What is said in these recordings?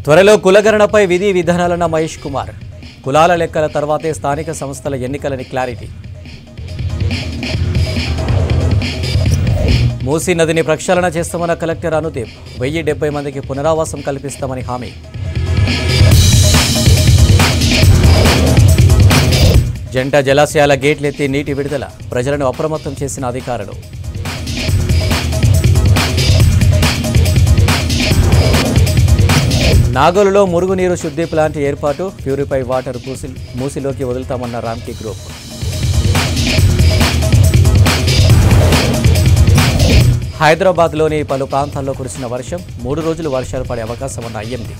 త్వరలో కులగణనపై విధి విధానాలన్న మహేష్ కుమార్. కులాల లెక్కల తర్వాతే స్థానిక సంస్థల ఎన్నికలని క్లారిటీ. మూసీ నదిని ప్రక్షాళన చేస్తామన్న కలెక్టర్ అనుదీప్. 1070 మందికి పునరావాసం కల్పిస్తామని హామీ. జంట జలాశయాల గేట్లెత్తి నీటి విడుదల. ప్రజలను అప్రమత్తం చేసిన అధికారులు. నాగోలులో మురుగునీరు శుద్ధి ప్లాంట్ ఏర్పాటు. ప్యూరిఫై వాటర్ మూసిలోకి వదులుతామన్న రామ్కీ గ్రూప్. హైదరాబాద్లోని పలు ప్రాంతాల్లో కురిసిన వర్షం. 3 రోజులు వర్షాలు పడే అవకాశం ఉన్న ఐఎండీ.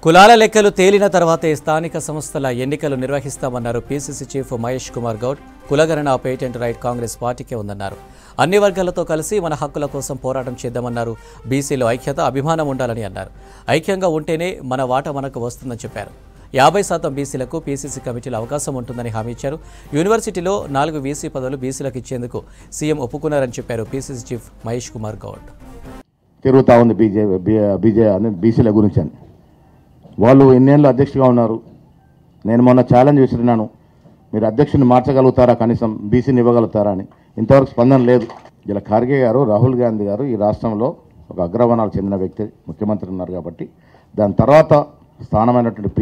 కులాల లెక్కలు తేలిన తర్వాతే స్థానిక సంస్థల ఎన్నికలు నిర్వహిస్తామన్నారు పీసీసీ చీఫ్ మహేష్ కుమార్ గౌడ్. కులగణన పేటెంట్ రైట్ కాంగ్రెస్ పార్టీకే ఉందన్నారు. అన్ని వర్గాలతో కలిసి మన హక్కుల కోసం పోరాటం చేద్దామన్నారు. బీసీలో ఐక్యత, అభిమానం ఉండాలని అన్నారు. ఐక్యంగా ఉంటేనే మన వాటా మనకు వస్తుందని చెప్పారు. 50% బీసీలకు పీసీసీ కమిటీలో అవకాశం ఉంటుందని హామీ ఇచ్చారు. యూనివర్సిటీలో 4 వీసీ పదవులు బీసీలకు ఇచ్చేందుకు సీఎం ఒప్పుకున్నారని చెప్పారు పీసీసీ చీఫ్ మహేష్ కుమార్ గౌడ్. తిరుగుతూ ఉంది బీసీల గురించి అని. వాళ్ళు ఎన్నేళ్ళు అధ్యక్షుడిగా ఉన్నారు. నేను మొన్న ఛాలెంజ్ విసిరినాను, మీరు అధ్యక్షుడిని మార్చగలుగుతారా, కనీసం బీసీని ఇవ్వగలుగుతారా అని. ఇంతవరకు స్పందన లేదు. ఇలా ఖార్గే గారు, రాహుల్ గాంధీ గారు ఈ రాష్ట్రంలో ఒక అగ్రవర్ణాలకు చెందిన వ్యక్తి ముఖ్యమంత్రి ఉన్నారు కాబట్టి దాని తర్వాత స్థానమైనటువంటి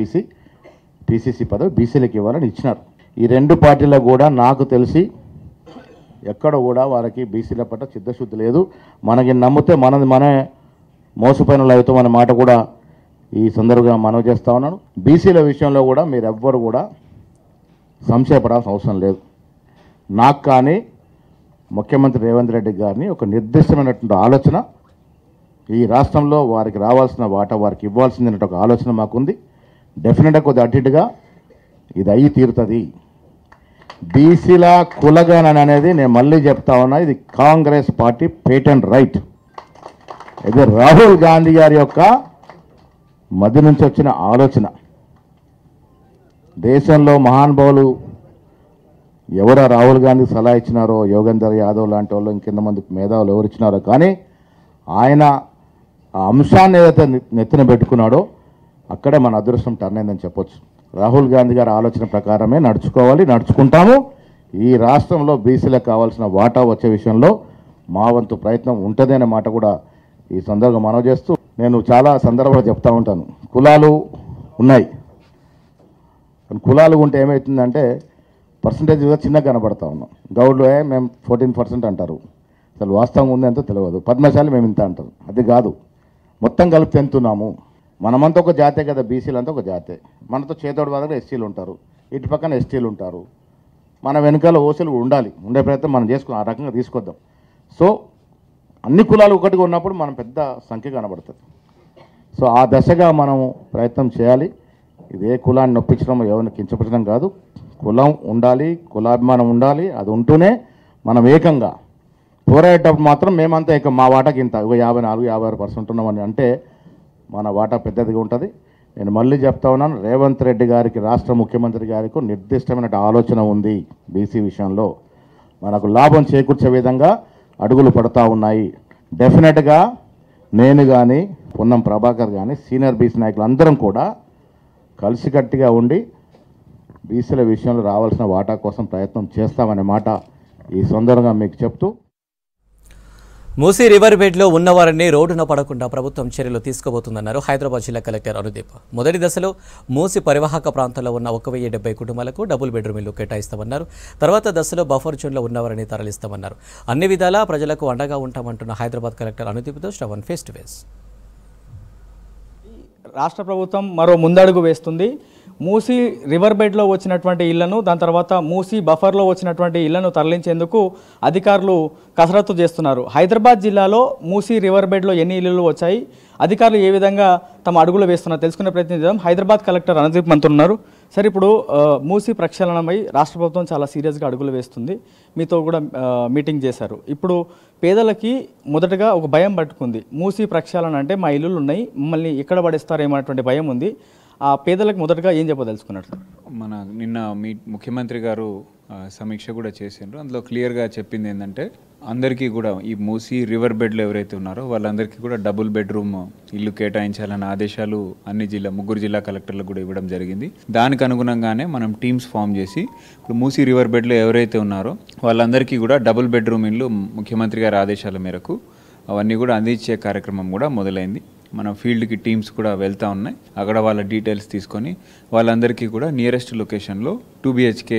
పీసీసీ పదవి బీసీలకు ఇవ్వాలని ఇచ్చినారు. ఈ 2 పార్టీలో కూడా నాకు తెలిసి ఎక్కడ కూడా వారికి బీసీల పట్ల చిత్తశుద్ధి లేదు. మనకి నమ్మితే మనమే మోసపోయిన అవుతాం అనే మాట కూడా ఈ సందర్భంగా మనవి చేస్తా ఉన్నాను. బీసీల విషయంలో కూడా మీరు ఎవ్వరు కూడా సంశయపడాల్సిన అవసరం లేదు. నాకు కానీ ముఖ్యమంత్రి రేవంత్ రెడ్డి గారిని ఒక నిర్దిష్టమైనటువంటి ఆలోచన, ఈ రాష్ట్రంలో వారికి రావాల్సిన వాటా వారికి ఇవ్వాల్సిందనే ఒక ఆలోచన మాకుంది. డెఫినెట్గా కొద్దిగా అటు ఇటుగా ఇది అయ్యి తీరుతుంది. బీసీల కులగణన అనేది నేను మళ్ళీ చెప్తా ఉన్నా, ఇది కాంగ్రెస్ పార్టీ పేటెంట్ రైట్. ఇది రాహుల్ గాంధీ గారి యొక్క మధ్య నుంచి వచ్చిన ఆలోచన. దేశంలో మహానుభావులు ఎవరు రాహుల్ గాంధీకి సలహా ఇచ్చినారో, యోగేందర్ యాదవ్ లాంటి వాళ్ళు, ఇంకెంత మంది మేధావులు ఎవరు ఇచ్చినారో, కానీ ఆయన ఆ అంశాన్ని ఏదైతే నెత్తిన పెట్టుకున్నాడో అక్కడే మన అదృష్టం టర్న్ అయిందని చెప్పొచ్చు. రాహుల్ గాంధీ గారి ఆలోచన ప్రకారమే నడుచుకోవాలి, నడుచుకుంటాము. ఈ రాష్ట్రంలో బీసీలకు కావాల్సిన వాటా వచ్చే విషయంలో మా వంతు ప్రయత్నం ఉంటుంది అనే మాట కూడా ఈ సందర్భంగా మనవి చేస్తూ, నేను చాలా సందర్భాలు చెప్తూ ఉంటాను, కులాలు ఉన్నాయి. కులాలు ఉంటే ఏమవుతుందంటే పర్సంటేజ్గా చిన్నగా కనబడతా ఉన్నాం. గౌడ్లు మేము 14% అంటారు, అసలు వాస్తవం ఉంది ఎంతో తెలియదు. పద్మశాలి మేము ఇంత అంటారు. అది కాదు, మొత్తం కలిపి ఎంతున్నాము. మనమంతా ఒక జాతే కదా, బీసీలంతా ఒక జాతే. మనతో చేతోడు వాళ్ళకి ఎస్సీలు ఉంటారు, ఇటు పక్కన ఎస్టీలు ఉంటారు. మన వెనకాల ఓసీలు ఉండాలి, ఉండే ప్రయత్నం మనం చేసుకుని ఆ రకంగా తీసుకొద్దాం. సో అన్ని కులాలు ఒకటిగా ఉన్నప్పుడు మనం పెద్ద సంఖ్య కనబడుతుంది. సో ఆ దశగా మనం ప్రయత్నం చేయాలి. ఇది ఏ కులాన్ని నొప్పించడం, ఎవరిని కించపరచడం కాదు. కులం ఉండాలి, కులాభిమానం ఉండాలి. అది ఉంటూనే మనం ఏకంగా పోరాడేటప్పుడు మాత్రం మేమంతా ఏకం, మా వాటాకి ఇంత 54-56% ఉన్నామని అంటే మన వాటా పెద్దదిగా ఉంటుంది. నేను మళ్ళీ చెప్తా ఉన్నాను, రేవంత్ రెడ్డి గారికి, రాష్ట్ర ముఖ్యమంత్రి గారికి నిర్దిష్టమైన ఆలోచన ఉంది. బీసీ విషయంలో మనకు లాభం చేకూర్చే విధంగా అడుగులు పడుతూ ఉన్నాయి. డెఫినెట్గా నేను కానీ, పొన్నం ప్రభాకర్ కానీ, సీనియర్ బీసీ నాయకులు అందరం కూడా కలిసికట్టుగా ఉండి బీసీల విషయంలో రావాల్సిన వాటా కోసం ప్రయత్నం చేస్తామనే మాట ఈ సందర్భంగా మీకు చెప్తూ, మూసీ రివర్ బెడ్లో ఉన్నవారిని రోడ్డున పడకుండా ప్రభుత్వం చర్యలు తీసుకోబోతుందన్నారు హైదరాబాద్ జిల్లా కలెక్టర్ అనుదీప్. మొదటి దశలో మూసీ పరివాహక ప్రాంతంలో ఉన్న 1070 కుటుంబాలకు డబుల్ బెడ్రూమ్ ఇల్లు కేటాయిస్తామన్నారు. తర్వాత దశలో బఫర్ జోన్లో ఉన్నవారిని తరలిస్తామన్నారు. అన్ని విధాలా ప్రజలకు అండగా ఉంటామంటున్న హైదరాబాద్ కలెక్టర్ అనుదీప్తో శ్రవణ్ ఫేస్ టు ఫేస్. రాష్ట్ర ప్రభుత్వం మరో ముందడుగు వేస్తుంది. మూసీ రివర్ బెడ్లో వచ్చినటువంటి ఇళ్లను, దాని తర్వాత మూసీ బఫర్లో వచ్చినటువంటి ఇళ్లను తరలించేందుకు అధికారులు కసరత్తు చేస్తున్నారు. హైదరాబాద్ జిల్లాలో మూసీ రివర్ బెడ్లో ఎన్ని ఇళ్లు వచ్చాయి, అధికారులు ఏ విధంగా తమ అడుగులు వేస్తున్నారు తెలుసుకునే ప్రయత్నం చేద్దాం. హైదరాబాద్ కలెక్టర్ అనుదీప్ మనతో ఉన్నారు. సార్, ఇప్పుడు మూసీ ప్రక్షాళనపై రాష్ట్ర ప్రభుత్వం చాలా సీరియస్గా అడుగులు వేస్తుంది. మీతో కూడా మీటింగ్ చేశారు. ఇప్పుడు పేదలకి మొదటగా ఒక భయం పట్టుకుంది. మూసీ ప్రక్షాళన అంటే మా ఇల్లులు ఉన్నాయి, మమ్మల్ని ఎక్కడ పడేస్తారేమో అనేటువంటి భయం ఉంది. ఆ పేదలకు మొదటగా ఏం చెప్పదలుచుకున్నారు సార్? మన నిన్న ముఖ్యమంత్రి గారు సమీక్ష కూడా చేసిండ్రు. అందులో క్లియర్గా చెప్పింది ఏంటంటే అందరికీ కూడా ఈ మూసీ రివర్ బెడ్లు ఎవరైతే ఉన్నారో వాళ్ళందరికీ కూడా డబుల్ బెడ్రూమ్ ఇల్లు కేటాయించాలన్న ఆదేశాలు అన్ని ముగ్గురు జిల్లా కలెక్టర్లకు కూడా ఇవ్వడం జరిగింది. దానికి అనుగుణంగానే మనం టీమ్స్ ఫామ్ చేసి ఇప్పుడు మూసీ రివర్ బెడ్లో ఎవరైతే ఉన్నారో వాళ్ళందరికీ కూడా డబుల్ బెడ్రూమ్ ఇల్లు ముఖ్యమంత్రి గారి ఆదేశాల మేరకు అవన్నీ కూడా అందించే కార్యక్రమం కూడా మొదలైంది. మన ఫీల్డ్కి టీమ్స్ కూడా వెళ్తూ ఉన్నాయి. అక్కడ వాళ్ళ డీటెయిల్స్ తీసుకొని వాళ్ళందరికీ కూడా నియరెస్ట్ లొకేషన్లో 2 BHK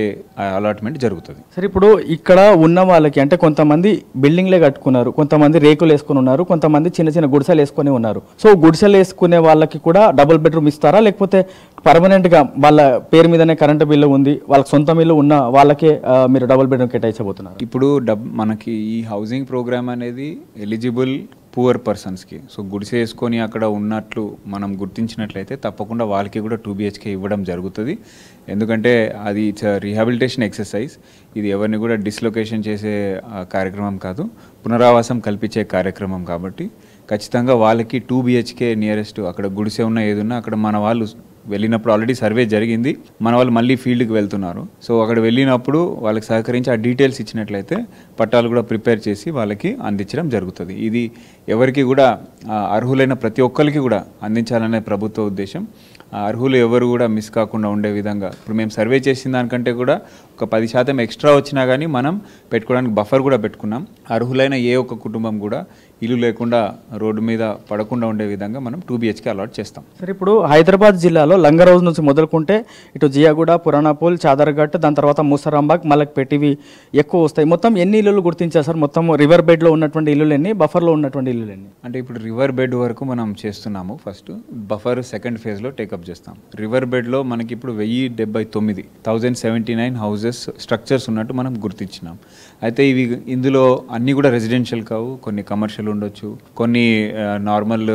అలాట్మెంట్ జరుగుతుంది. సరే, ఇప్పుడు ఇక్కడ ఉన్న వాళ్ళకి అంటే కొంతమంది బిల్డింగ్లే కట్టుకున్నారు, కొంతమంది రేకులు వేసుకుని ఉన్నారు, కొంతమంది చిన్న చిన్న గుడిసెలు వేసుకుని ఉన్నారు. సో గుడిసెలు వేసుకునే వాళ్ళకి కూడా డబుల్ బెడ్రూమ్ ఇస్తారా, లేకపోతే పర్మనెంట్గా వాళ్ళ పేరు మీదనే కరెంటు బిల్లు ఉంది, వాళ్ళకి సొంత ఇల్లు ఉన్న వాళ్ళకే మీరు డబుల్ బెడ్రూమ్ కేటాయించబోతున్నారు? ఇప్పుడు మనకి ఈ హౌసింగ్ ప్రోగ్రామ్ అనేది ఎలిజిబుల్ పూర్ పర్సన్స్కి. సో గుడిసె వేసుకొని అక్కడ ఉన్నట్లు మనం గుర్తించినట్లయితే తప్పకుండా వాళ్ళకి కూడా 2 BHK ఇవ్వడం జరుగుతుంది. ఎందుకంటే అది ఇట్స్ రీహాబిలిటేషన్ ఎక్సర్సైజ్. ఇది ఎవరిని కూడా డిస్లొకేషన్ చేసే కార్యక్రమం కాదు, పునరావాసం కల్పించే కార్యక్రమం. కాబట్టి ఖచ్చితంగా వాళ్ళకి 2 BHK నియరెస్ట్ అక్కడ గుడిసె ఉన్న ఏదున్నా అక్కడ మన వాళ్ళు వెళ్ళినప్పుడు ఆల్రెడీ సర్వే జరిగింది, మన వాళ్ళు మళ్ళీ ఫీల్డ్కి వెళ్తున్నారు. సో అక్కడ వెళ్ళినప్పుడు వాళ్ళకి సహకరించి ఆ డీటెయిల్స్ ఇచ్చినట్లయితే పట్టాలు కూడా ప్రిపేర్ చేసి వాళ్ళకి అందించడం జరుగుతుంది. ఇది ఎవరికి కూడా అర్హులైన ప్రతి ఒక్కరికి కూడా అందించాలనే ప్రభుత్వ ఉద్దేశం. అర్హులు ఎవరు కూడా మిస్ కాకుండా ఉండే విధంగా ఇప్పుడు మేము సర్వే చేసిన దానికంటే కూడా ఒక 10% ఎక్స్ట్రా వచ్చినా కానీ మనం పెట్టుకోవడానికి బఫర్ కూడా పెట్టుకున్నాం. అర్హులైన ఏ ఒక్క కుటుంబం కూడా ఇల్లు లేకుండా రోడ్డు మీద పడకుండా ఉండే విధంగా మనం 2 BHK అలాట్ చేస్తాం. సరే, ఇప్పుడు హైదరాబాద్ జిల్లాలో లంగరౌజ్ నుంచి మొదలుకుంటే ఇటు జియాగూడ, పురాణాపూల్, చాదర్ఘట్, దాని తర్వాత మూసరాంబాగ్, మలక్పేట ఎక్కువ వస్తాయి. మొత్తం ఎన్ని ఇల్లులు గుర్తించారు సార్? మొత్తం రివర్ బెడ్లో ఉన్నటువంటి ఇల్లులు ఎన్ని, బఫర్లో ఉన్నటువంటి ఇల్లులు ఎన్ని? అంటే ఇప్పుడు రివర్ బెడ్ వరకు మనం చేస్తున్నాము. ఫస్ట్ బఫర్ సెకండ్ ఫేజ్లో టేకప్ చేస్తాం. రివర్ బెడ్లో మనకి ఇప్పుడు 1079 హౌజెస్ స్ట్రక్చర్స్ ఉన్నట్టు మనం గుర్తించినాం. అయితే ఇందులో అన్నీ కూడా రెసిడెన్షియల్ కావు, కొన్ని కమర్షియల్ ఉండొచ్చు, కొన్ని నార్మల్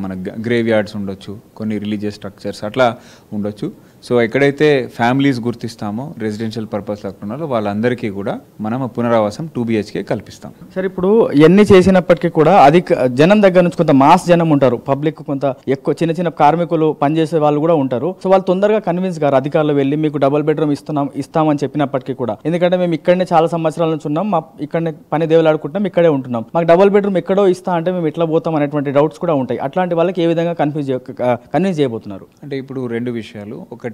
మన గ్రేవ్ యార్డ్స్ ఉండొచ్చు, కొన్ని రిలీజియస్ స్ట్రక్చర్స్ అట్లా ఉండొచ్చు. సో ఎక్కడైతే ఫ్యామిలీస్ గుర్తిస్తామో రెసిడెన్షియల్ పర్పస్ లేకుండా వాళ్ళందరికీ కూడా మనం పునరావాసం 2 BHK కల్పిస్తాం. సరే, ఇప్పుడు ఎన్ని చేసినప్పటికీ కూడా అది జనం దగ్గర నుంచి కొంత మాస్ జనం ఉంటారు, పబ్లిక్ కొంత ఎక్కువ చిన్న చిన్న కార్మికులు పనిచేసే వాళ్ళు కూడా ఉంటారు. సో వాళ్ళు తొందరగా కన్విన్స్ గారు అధికారులు వెళ్ళి మీకు డబుల్ బెడ్రూమ్ ఇస్తామని చెప్పినప్పటికీ కూడా, ఎందుకంటే మేము ఇక్కడనే చాలా సంవత్సరాల నుంచి ఉన్నాం, మా ఇక్కడనే పని దేవులాడుకుంటాం, ఇక్కడే ఉంటున్నాం, మాకు డబుల్ బెడ్రూమ్ ఎక్కడో ఇస్తా అంటే మేము ఎట్లా పోతాం అనేటువంటి డౌట్స్ కూడా ఉంటాయి. అట్లాంటి వాళ్ళకి ఏ విధంగా కన్విన్స్ చేయబోతున్నారు? అంటే ఇప్పుడు రెండు విషయాలు. ఒకటి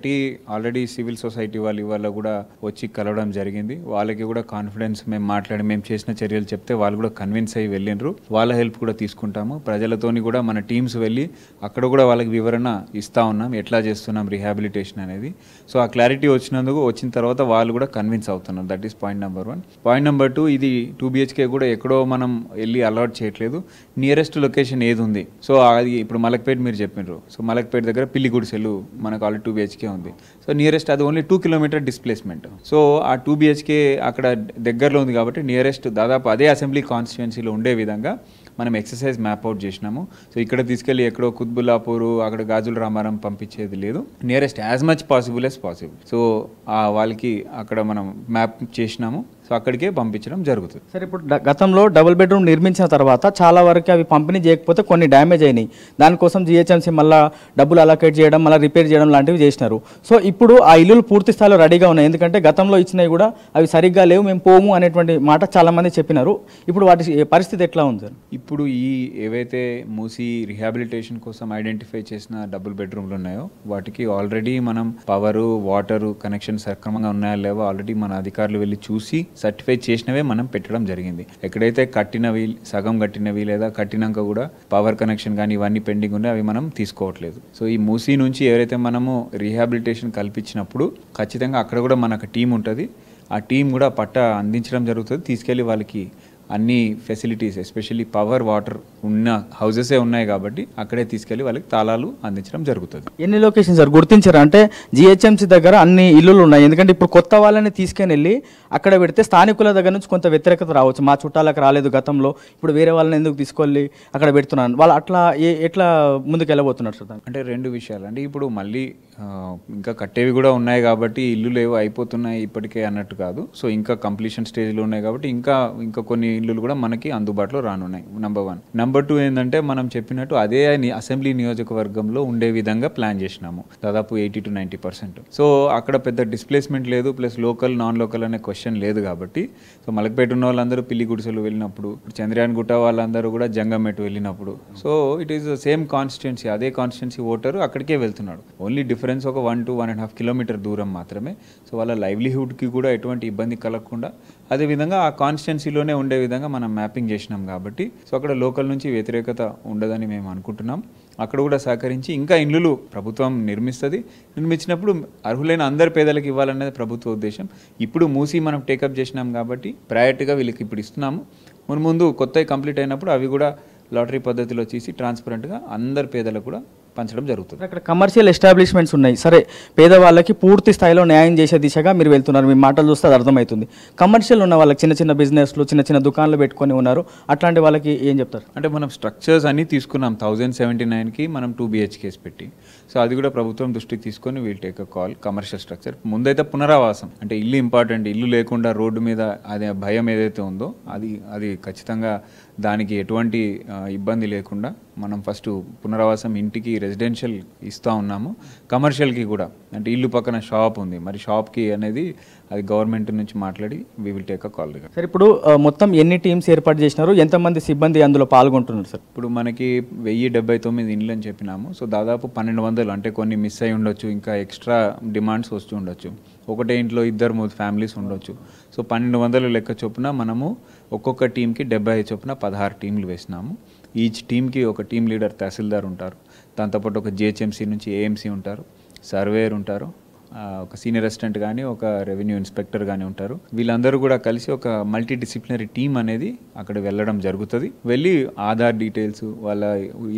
ఆల్రెడీ సివిల్ సొసైటీ వాళ్ళ కూడా వచ్చి కలవడం జరిగింది. వాళ్ళకి కూడా కాన్ఫిడెన్స్ మేము మాట్లాడి మేము చేసిన చర్యలు చెప్తే వాళ్ళు కూడా కన్విన్స్ అయ్యి వెళ్ళినరు. వాళ్ళ హెల్ప్ కూడా తీసుకుంటాము. ప్రజలతోని కూడా మన టీమ్స్ వెళ్ళి అక్కడ కూడా వాళ్ళకి వివరణ ఇస్తూ ఉన్నాం, ఎట్లా చేస్తున్నాం రిహాబిలిటేషన్ అనేది. సో ఆ క్లారిటీ వచ్చిన తర్వాత వాళ్ళు కూడా కన్విన్స్ అవుతున్నారు. That is point number 1. Point number 2, ఇది 2 BHK కూడా ఎక్కడో మనం వెళ్ళి అలాట్ చేయట్లేదు, నియరెస్ట్ లొకేషన్ ఏది ఉంది. సో అది ఇప్పుడు మలక్పేట మీరు చెప్పినారు. సో మలక్పేట దగ్గర పిల్లి గుడిసెలు మనకు ఆల్రెడీ 2 BHK ఉంది. సో నియరెస్ట్ అది ఓన్లీ 2 కిలోమీటర్ డిస్ప్లేస్మెంట్. సో ఆ 2 BHK అక్కడ దగ్గరలో ఉంది కాబట్టి నియరెస్ట్ దాదాపు అదే అసెంబ్లీ కాన్స్టిట్యుయెన్సీలో ఉండే విధంగా మనం ఎక్సర్సైజ్ మ్యాప్ అవుట్ చేసినాము. సో ఇక్కడ తీసుకెళ్ళి ఎక్కడో కుత్బుల్లాపూర్ అక్కడ గాజుల రామారం పంపించేది లేదు, nearest as much possible. So వాళ్ళకి అక్కడ మనం మ్యాప్ చేసినాము. సో అక్కడికే పంపించడం జరుగుతుంది. సరే, ఇప్పుడు గతంలో డబుల్ బెడ్రూమ్ నిర్మించిన తర్వాత చాలా వరకు అవి పంపిణీ చేయకపోతే కొన్ని డ్యామేజ్ అయినాయి. దానికోసం GHMC మళ్ళీ డబ్బులు అలొకేట్ చేయడం, మళ్ళీ రిపేర్ చేయడం లాంటివి చేసినారు. సో ఇప్పుడు ఆ ఇల్లులు పూర్తి స్థాయిలో రెడీగా ఉన్నాయి, ఎందుకంటే గతంలో ఇచ్చినవి కూడా అవి సరిగ్గా లేవు, మేము పోము అనేటువంటి మాట చాలా మంది చెప్పినారు. ఇప్పుడు వాటి పరిస్థితి ఎట్లా ఉంది సార్? ఇప్పుడు ఏవైతే మూసి రిహాబిలిటేషన్ కోసం ఐడెంటిఫై చేసిన డబుల్ బెడ్రూమ్లు ఉన్నాయో వాటికి ఆల్రెడీ మనం పవరు, వాటరు కనెక్షన్ సక్రమంగా ఉన్నాయా లేవో ఆల్రెడీ మన అధికారులు వెళ్ళి చూసి సర్టిఫై చేసినవే మనం పెట్టడం జరిగింది. ఎక్కడైతే కట్టినవి, సగం కట్టినవి లేదా కట్టినాక కూడా పవర్ కనెక్షన్ కానీ ఇవన్నీ పెండింగ్ ఉన్నాయి, అవి మనం తీసుకోవట్లేదు. సో ఈ మూసీ నుంచి ఎవరైతే మనము రీహాబిలిటేషన్ కల్పించినప్పుడు ఖచ్చితంగా అక్కడ కూడా మనకు టీం ఉంటుంది. ఆ టీం కూడా పట్టా అందించడం జరుగుతుంది. తీసుకెళ్ళి వాళ్ళకి అన్ని ఫెసిలిటీస్ ఎస్పెషల్లీ పవర్, వాటర్ ఉన్న హౌజెసే ఉన్నాయి కాబట్టి అక్కడే తీసుకెళ్లి వాళ్ళకి తాళాలు అందించడం జరుగుతుంది. ఎన్ని లొకేషన్ సార్ గుర్తించారు? అంటే GHMC దగ్గర అన్ని ఇల్లులు ఉన్నాయి, ఎందుకంటే ఇప్పుడు కొత్త వాళ్ళని తీసుకొని వెళ్ళి అక్కడ పెడితే స్థానికుల దగ్గర నుంచి కొంత వ్యతిరేకత రావచ్చు. మా చుట్టాలకు రాలేదు గతంలో, ఇప్పుడు వేరే వాళ్ళని ఎందుకు తీసుకెళ్ళి అక్కడ పెడుతున్నాను, వాళ్ళు అట్లా ఎట్లా ముందుకు వెళ్ళబోతున్నారు సార్? అంటే రెండు విషయాలు. అంటే ఇప్పుడు మళ్ళీ ఇంకా కట్టేవి కూడా ఉన్నాయి కాబట్టి ఇల్లు లేవు అయిపోతున్నాయి ఇప్పటికే అన్నట్టు కాదు. సో ఇంకా కంప్లీషన్ స్టేజ్లో ఉన్నాయి కాబట్టి ఇంకా కొన్ని ఇల్లులు కూడా మనకి అందుబాటులో రానున్నాయి. నెంబర్ 1. నెంబర్ 2 ఏంటంటే మనం చెప్పినట్టు అదే అసెంబ్లీ నియోజకవర్గంలో ఉండే విధంగా ప్లాన్ చేసినాము, దాదాపు 80 to 90%. సో అక్కడ పెద్ద డిస్ప్లేస్మెంట్ లేదు, ప్లస్ లోకల్ నాన్ లోకల్ అనే క్వశ్చన్ లేదు కాబట్టి. సో మలక్పేట ఉన్న వాళ్ళందరూ పిల్లి గుడిసెలు వెళ్ళినప్పుడు, చంద్రయాన్ గుట్ట వాళ్ళందరూ కూడా జంగమెట్ వెళ్ళినప్పుడు, so it is the same constituency, అదే కాన్స్టిట్యున్సీ ఓటరు అక్కడికే వెళ్తున్నాడు. ఓన్లీ డిఫరెన్స్ ఒక 1 to 1.5 కిలోమీటర్ దూరం మాత్రమే. సో వాళ్ళ లైవ్లీహుడ్కి కూడా ఎటువంటి ఇబ్బంది కలగకుండా అదేవిధంగా ఆ కాన్స్టిట్యున్సీలోనే ఉండే విధంగా మనం మ్యాపింగ్ చేసినాం కాబట్టి సో అక్కడ లోకల్ నుంచి వ్యతిరేకత ఉండదని మేము అనుకుంటున్నాం. అక్కడ కూడా సహకరించి ఇంకా ఇల్లులు ప్రభుత్వం నిర్మించినప్పుడు అర్హులైన అందరి పేదలకు ఇవ్వాలనేది ప్రభుత్వ ఉద్దేశం. ఇప్పుడు మూసి మనం టేకప్ చేసినాం కాబట్టి ప్రయారిటీగా వీళ్ళకి ఇప్పుడు ఇస్తున్నాము. ముందు కొత్తవి కంప్లీట్ అయినప్పుడు అవి కూడా లాటరీ పద్ధతిలో చేసి ట్రాన్స్పరెంట్గా అందరి పేదలకు కూడా పంచడం జరుగుతుంది. అక్కడ కమర్షియల్ ఎస్టాబ్లిష్మెంట్స్ ఉన్నాయి, సరే పేదవాళ్ళకి పూర్తి స్థాయిలో న్యాయం చేసే దిశగా మీరు వెళ్తున్నారు, మీ మాటలు చూస్తే అది అర్థమవుతుంది. కమర్షియల్ ఉన్న వాళ్ళకి చిన్న బిజినెస్లు చిన్న దుకాణాలు పెట్టుకొని ఉన్నారు, అట్లాంటి వాళ్ళకి ఏం చెప్తారు? అంటే మనం స్ట్రక్చర్స్ అన్నీ తీసుకున్నాం 1079కి మనం 2 BHKs పెట్టి. సో అది కూడా ప్రభుత్వం దృష్టికి తీసుకొని we'll take a call. Commercial structure ముందైతే పునరావాసం, అంటే ఇల్లు ఇంపార్టెంట్, ఇల్లు లేకుండా రోడ్డు మీద అదే భయం ఏదైతే ఉందో అది ఖచ్చితంగా దానికి ఎటువంటి ఇబ్బంది లేకుండా మనం ఫస్ట్ పునరావాసం ఇంటికి రెసిడెన్షియల్ ఇస్తూ ఉన్నాము. కమర్షియల్కి కూడా అంటే ఇల్లు పక్కన షాప్ ఉంది, మరి షాప్కి అనేది అది గవర్నమెంట్ నుంచి మాట్లాడి we will take a call. Sir ఇప్పుడు మొత్తం ఎన్ని టీమ్స్ ఏర్పాటు చేసినారు, ఎంతమంది సిబ్బంది అందులో పాల్గొంటున్నారు సార్? ఇప్పుడు మనకి 1079 ఇండ్లు అని చెప్పినాము. సో దాదాపు 1200, అంటే కొన్ని మిస్ అయి ఉండొచ్చు, ఇంకా ఎక్స్ట్రా డిమాండ్స్ వస్తూ ఉండొచ్చు, ఒకటే ఇంట్లో 2-3 ఫ్యామిలీస్ ఉండొచ్చు. సో 1200 లెక్క చొప్పున మనము ఒక్కొక్క టీంకి 75 చొప్పున 16 టీంలు వేసినాము. ఈచ్ టీంకి ఒక టీం లీడర్ తహసీల్దార్ ఉంటారు, దాంతోపాటు ఒక GHMC నుంచి AMC ఉంటారు, సర్వేయర్ ఉంటారు, ఒక సీనియర్ అసిస్టెంట్ కానీ ఒక రెవెన్యూ ఇన్స్పెక్టర్ కానీ ఉంటారు. వీళ్ళందరూ కూడా కలిసి ఒక మల్టీ డిసిప్లినరీ టీం అనేది అక్కడ వెళ్ళడం జరుగుతుంది. వెళ్ళి ఆధార్ డీటెయిల్స్, వాళ్ళ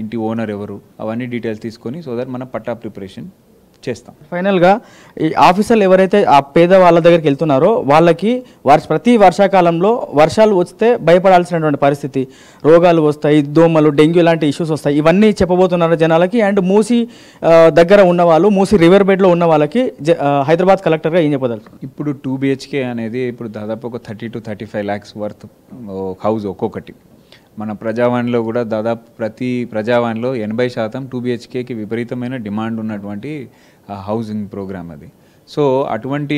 ఇంటి ఓనర్ ఎవరు, అవన్నీ డీటెయిల్స్ తీసుకొని సో దట్ మనం పట్టా ప్రిపరేషన్ చేస్తాం. ఫైనల్గా ఈ ఆఫీసర్లు ఎవరైతే ఆ పేద వాళ్ళ దగ్గరికి వెళ్తున్నారో వాళ్ళకి ప్రతి వర్షాకాలంలో వర్షాలు వస్తే భయపడాల్సినటువంటి పరిస్థితి, రోగాలు వస్తాయి, దోమలు, డెంగ్యూ లాంటి ఇష్యూస్ వస్తాయి, ఇవన్నీ చెప్పబోతున్నారు జనాలకి. అండ్ మూసి దగ్గర ఉన్న వాళ్ళు, మూసి రివర్ బెడ్లో ఉన్న వాళ్ళకి హైదరాబాద్ కలెక్టర్గా ఏం చెప్పదలుచుకున్నారు? ఇప్పుడు 2 BHK అనేది ఇప్పుడు దాదాపు ఒక 30 to 35 lakhs వర్త్ హౌస్ ఒక్కొక్కటి. మన ప్రజావాణిలో కూడా దాదాపు ప్రతి ప్రజావాణిలో 80% 2 BHKకి విపరీతమైన డిమాండ్ ఉన్నటువంటి హౌసింగ్ ప్రోగ్రామ్ అది. సో అటువంటి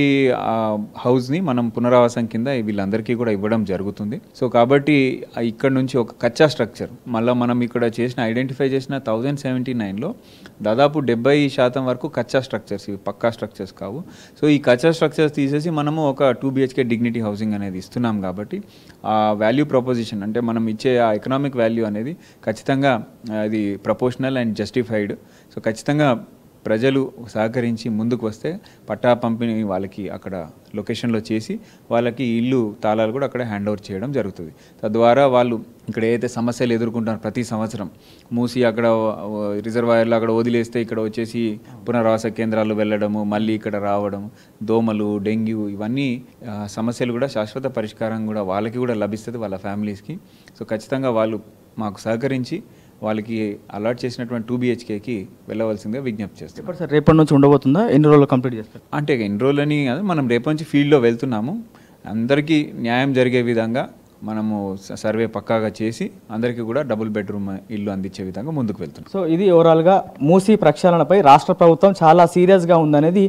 హౌస్ని మనం పునరావాసం కింద వీళ్ళందరికీ కూడా ఇవ్వడం జరుగుతుంది. సో కాబట్టి ఇక్కడ నుంచి ఒక కచ్చా స్ట్రక్చర్ మళ్ళీ మనం ఇక్కడ ఐడెంటిఫై చేసిన 1079లో దాదాపు 70% వరకు కచ్చా స్ట్రక్చర్స్, ఇవి పక్కా స్ట్రక్చర్స్ కావు. సో ఈ కచ్చా స్ట్రక్చర్స్ తీసేసి మనము ఒక 2 BHK డిగ్నిటీ హౌసింగ్ అనేది ఇస్తున్నాం కాబట్టి ఆ వాల్యూ ప్రపోజిషన్, అంటే మనం ఇచ్చే ఆ ఎకనామిక్ వాల్యూ అనేది ఖచ్చితంగా అది ప్రపోర్షనల్ అండ్ జస్టిఫైడ్. సో ఖచ్చితంగా ప్రజలు సహకరించి ముందుకు వస్తే పట్టా పంపిణీ వాళ్ళకి అక్కడ లొకేషన్లో చేసి వాళ్ళకి ఇల్లు తాళాలు కూడా అక్కడ హ్యాండ్ ఓవర్ చేయడం జరుగుతుంది. తద్వారా వాళ్ళు ఇక్కడ ఏదైతే సమస్యలు ఎదుర్కొంటున్నారు ప్రతి సంవత్సరం, మూసి అక్కడ రిజర్వాయర్లు అక్కడ వదిలేస్తే ఇక్కడ వచ్చేసి పునరావాస కేంద్రాలు వెళ్ళడము, మళ్ళీ ఇక్కడ రావడం, దోమలు, డెంగ్యూ, ఇవన్నీ సమస్యలు కూడా శాశ్వత పరిష్కారం కూడా వాళ్ళకి కూడా లభిస్తుంది, వాళ్ళ ఫ్యామిలీస్కి. సో ఖచ్చితంగా వాళ్ళు మాకు సహకరించి వాళ్ళకి అలాట్ చేసినటువంటి 2 BHKకి వెళ్ళవలసిందిగా విజ్ఞప్తి చేస్తాం. సార్ రేపటి నుంచి ఉండబోతుందా, ఎన్ని రోజులు కంప్లీట్ చేస్తారు? అంటే ఎన్ని రోజులని కాదు, మనం రేపటి నుంచి ఫీల్డ్లో వెళ్తున్నాము. అందరికీ న్యాయం జరిగే విధంగా మనము సర్వే పక్కాగా చేసి అందరికీ కూడా డబుల్ బెడ్రూమ్ ఇల్లు అందించే విధంగా ముందుకు వెళ్తున్నాం. సో ఇది ఓవరాల్గా మూసీ ప్రక్షాళనపై రాష్ట్ర ప్రభుత్వం చాలా సీరియస్గా ఉందనేది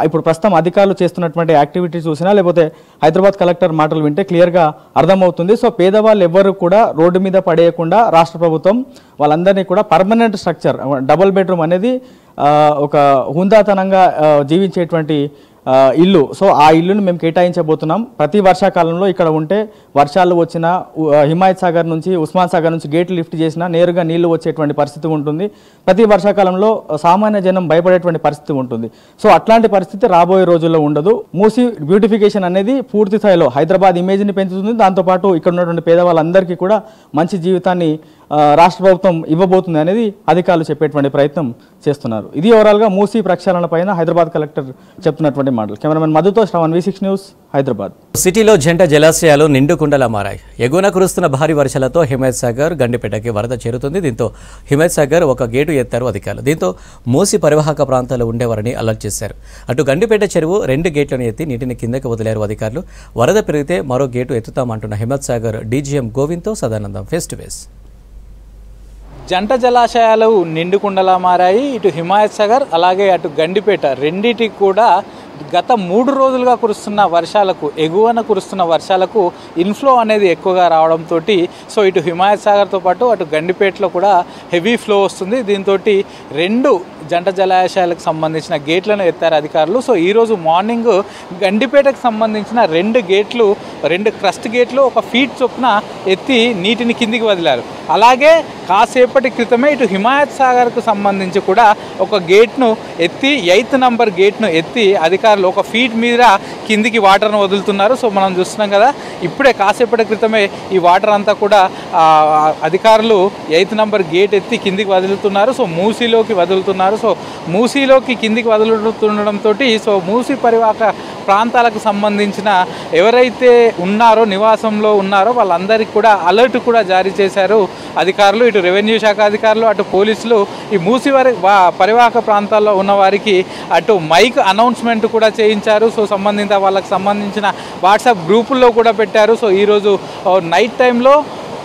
ఇప్పుడు ప్రస్తుతం అధికారులు చేస్తున్నటువంటి యాక్టివిటీ చూసినా లేకపోతే హైదరాబాద్ కలెక్టర్ మాటలు వింటే క్లియర్గా అర్థమవుతుంది. సో పేదవాళ్ళు ఎవ్వరు కూడా రోడ్డు మీద పడేయకుండా రాష్ట్ర ప్రభుత్వం వాళ్ళందరినీ కూడా పర్మనెంట్ స్ట్రక్చర్ డబుల్ బెడ్రూమ్ అనేది ఒక హుందాతనంగా జీవించేటువంటి ఇల్లు, సో ఆ ఇల్లును మేము కేటాయించబోతున్నాం. ప్రతి వర్షాకాలంలో ఇక్కడ ఉంటే వర్షాలు వచ్చినా హిమాయత్ సాగర్ నుంచి, ఉస్మాన్ సాగర్ నుంచి గేట్లు లిఫ్ట్ చేసినా నేరుగా నీళ్లు వచ్చేటువంటి పరిస్థితి ఉంటుంది. ప్రతి వర్షాకాలంలో సామాన్య జనం భయపడేటువంటి పరిస్థితి ఉంటుంది. సో అట్లాంటి పరిస్థితి రాబోయే రోజుల్లో ఉండదు. మూసీ బ్యూటిఫికేషన్ అనేది పూర్తి స్థాయిలో హైదరాబాద్ ఇమేజ్ని పెంచుతుంది, దాంతోపాటు ఇక్కడ ఉన్నటువంటి పేదవాళ్ళందరికీ కూడా మంచి జీవితాన్ని రాష్ట్ర ప్రభుత్వం ఇవ్వబోతుంది అనేది అధికారులు చెప్పేటువంటి ప్రయత్నం చేస్తున్నారు. ఇది ఓవరాల్గా మూసీ ప్రక్షాళన పైన హైదరాబాద్ కలెక్టర్ చెప్తున్నటువంటి మాటలు. కెమెరామెన్ మధుతో శ్రవణ్, V6 న్యూస్, హైదరాబాద్. సిటీలో జంట జలాశయాలు నిండుకుండలా మారాయి. ఎగువన కురుస్తున్న భారీ వర్షాలతో హిమాయత్ సాగర్, గండిపేటకి వరద చేరుతుంది. దీంతో హిమాయత్ సాగర్ ఒక గేటు ఎత్తారు అధికారులు. దీంతో మూసి పరివాహక ప్రాంతాల్లో ఉండేవారని అలర్ట్ చేశారు. అటు గండిపేట చెరువు 2 గేట్లను ఎత్తి నీటిని కిందకి వదిలారు అధికారులు. వరద పెరిగితే మరో గేటు ఎత్తుతామంటున్న హిమాయత్ సాగర్ DGM గోవింద్తో సదానందం ఫేస్ టు ఫేస్. జంట జలాశయాలు నిండుకుండలా మారాయి. ఇటు హిమాయత్ సాగర్ అలాగే అటు గండిపేట రెండింటికి కూడా గత 3 రోజులుగా కురుస్తున్న వర్షాలకు, ఎగువన కురుస్తున్న వర్షాలకు ఇన్ఫ్లో అనేది ఎక్కువగా రావడంతో సో ఇటు హిమాయత్ సాగర్తో పాటు అటు గండిపేటలో కూడా హెవీ ఫ్లో వస్తుంది. దీంతో 2 జంట జలాశయాలకు సంబంధించిన గేట్లను ఎత్తారు అధికారులు. సో ఈరోజు మార్నింగ్ గండిపేటకు సంబంధించిన 2 గేట్లు, 2 క్రస్ట్ గేట్లు 1 ఫీట్ చొప్పున ఎత్తి నీటిని కిందికి వదిలారు. అలాగే కాసేపటి క్రితమే ఇటు హిమాయత్ సాగర్కు సంబంధించి కూడా ఒక గేట్ను ఎత్తి 8th నంబర్ గేట్ను ఎత్తి అధికారులు 1 ఫీట్ మీద కిందికి వాటర్ను వదులుతున్నారు. సో మనం చూస్తున్నాం కదా, ఇప్పుడే కాసేపటి క్రితమే ఈ వాటర్ అంతా కూడా అధికారులు 8th నంబర్ గేట్ ఎత్తి కిందికి వదులుతున్నారు. సో మూసీలోకి వదులుతున్నారు. సో మూసీలోకి కిందికి వదులుతుండడంతో సో మూసీ పరివాహక ప్రాంతాలకు సంబంధించిన ఎవరైతే ఉన్నారో, నివాసంలో ఉన్నారో వాళ్ళందరికీ కూడా అలర్ట్ కూడా జారీ చేశారు అధికారులు. ఇటు రెవెన్యూ శాఖ అధికారులు, అటు పోలీసులు ఈ మూసీ పరివాహక ప్రాంతాల్లో ఉన్న వారికి అటు మైక్ అనౌన్స్మెంట్ కూడా చేయించారు. సో వాళ్ళకి సంబంధించిన వాట్సాప్ గ్రూపుల్లో కూడా పెట్టారు. సో ఈరోజు నైట్ టైంలో